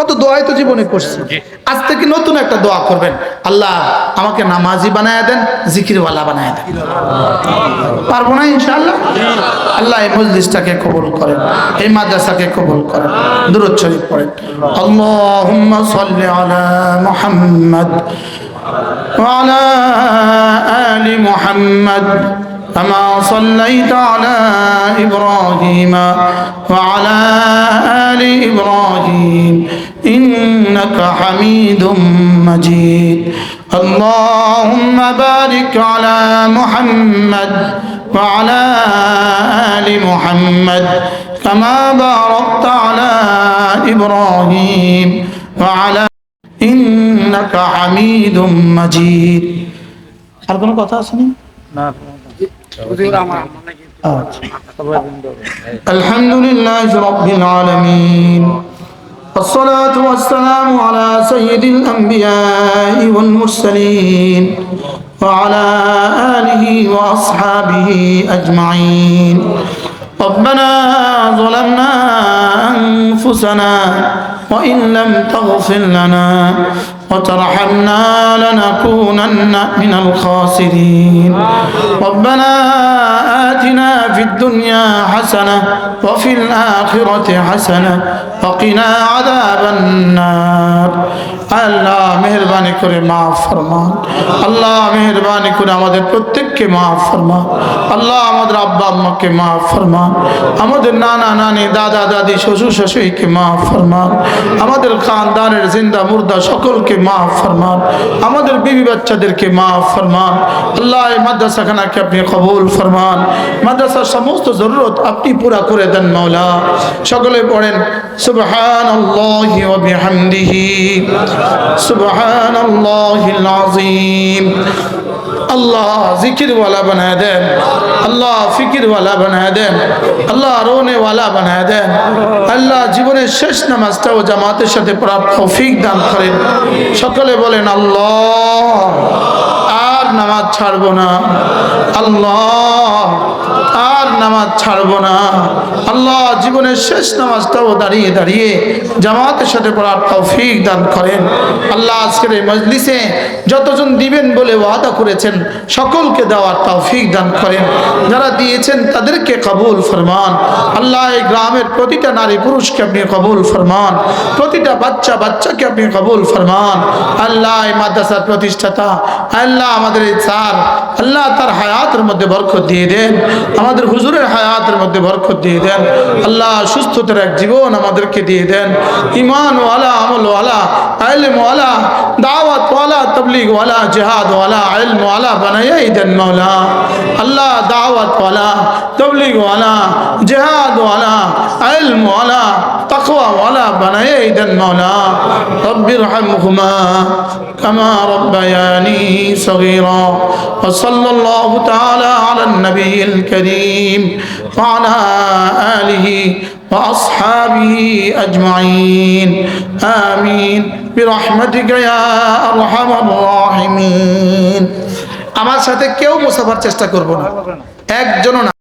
কত দোয়াই তো জীবনে করছি। আজ থেকে নতুন একটা দোয়া করবেন, আল্লাহ আমাকে নামাজি বানায় দেন, জিকিরওয়ালা বানায় দেন। পারবো না ইনশাআল্লাহ? আল্লাহ এই মজলিসটাকে কবুল করেন, এই মাদ্রাসাকে কবুল করেন। দুরূদ শরীফ পড়েন। আল্লাহুম্মা সাল্লি আলা মুহাম্মদ ওয়া আলা আলি মুহাম্মদ كما صليت على إبراهيم وعلى آل إبراهيم إنك حميد مجيد اللهم بارك على محمد وعلى آل محمد كما باركت على إبراهيم وعلى إنك حميد مجيد আর কোনো কথা আছে না? الحمد لله رب العالمين والصلاة والسلام على سيد الأنبياء والمرسلين وعلى آله وأصحابه أجمعين ربنا ظلمنا أنفسنا وإن لم تغفر لنا وترحمنا لنكونن من الخاسرين ربنا آتنا في الدنيا حسنة وفي الآخرة حسنة وقنا عذاب النار আল্লাহ মেহেরবানি করে মাফ ফরমান, আল্লাহ মেহেরবানি করে আমাদের প্রত্যেককে মাফ ফরমান, আল্লাহ আমাদের আব্বা আম্মাকে মাফ ফরমান, আমাদের নানা নানি দাদা দাদি শ্বশুর শাশুড়িকে মাফ ফরমান, আমাদের খানদানের জিন্দা মুর্দা সকলকে মাফ ফরমান, আমাদের বিবি বাচ্চাদেরকে মাফ ফরমান। আল্লাহ এই মাদ্রাসাখানাকে আপনি কবুল ফরমান, মাদ্রাসার সমস্ত জরুরত আপনি পুরা করে দেন মাওলা। সকলে পড়েন সুবহানাল্লাহি ওয়া বিহামদিহি সুবহানাল্লাহিল আযীম। আল্লাহ জিকিরওয়ালা বানায় দেন, আল্লাহ ফিকিরওয়ালা বানায় দেন, আল্লাহ রোনেওয়ালা বানায় দেন। আল্লাহ জীবনের শেষ নামাজটাও জামাতের সাথে পড়ার তৌফিক দান করেন। সকলে বলেন আল্লাহ আর নামাজ ছাড়বো না, আল্লাহ আর নামাজ ছাড়বো না। আল্লাহ জীবনের শেষ নামাজটাও দাঁড়িয়ে দাঁড়িয়ে জামাতের সাথে পড়ার তৌফিক দান করেন। আল্লাহ আজকের এই মজলিসে যতজন দিবেন বলে ওয়াদা করেছেন সকলকে দেওয়ার তৌফিক দান করেন। যারা দিয়েছেন তাদেরকে কবুল ফরমান। আল্লাহ এই গ্রামের প্রতিটা নারী পুরুষকে আপনি কবুল ফরমান, প্রতিটা বাচ্চা বাচ্চাকে আপনি কবুল ফরমান। আল্লাহ এই মাদ্রাসার প্রতিষ্ঠাতা আল্লাহ আমাদের এই স্যার, আল্লাহ তার হায়াতের মধ্যে বরকত দিয়ে দেন, আমাদের হুজুরের হায়াতের মধ্যে বরকত দিয়ে দেন। আল্লাহ সুস্থতার এক জীবন আমাদেরকে দিয়ে দেন, ঈমান ওয়ালা, আমল ওয়ালা, ইলম ওয়ালা, দাওয়াত ওয়ালা, তাবলীগ ওয়ালা, জিহাদ ওয়ালা, ইলম ওয়ালা বানাইয়াই দেন মাওলা। আল্লাহ দাওয়াত ওয়ালা, তাবলীগ ওয়ালা, জিহাদ ওয়ালা, ইলম ওয়ালা, তাকওয়া ওয়ালা বানাইয়াই দেন মাওলা। রব্বিরহামহুমা কামা রব্বায়ানি সগীরা। ওয়া সাল্লাল্লাহু তাআলা আলান নবিয়িল কারীম ওয়া আলা আলিহি ওয়া আসহাবিহি আজমাইন। আমিন বিরহমাতিকা ইয়া আরহামার রাহিমিন। আমার সাথে কেউ মুসাফার চেষ্টা করব না, একজনও না।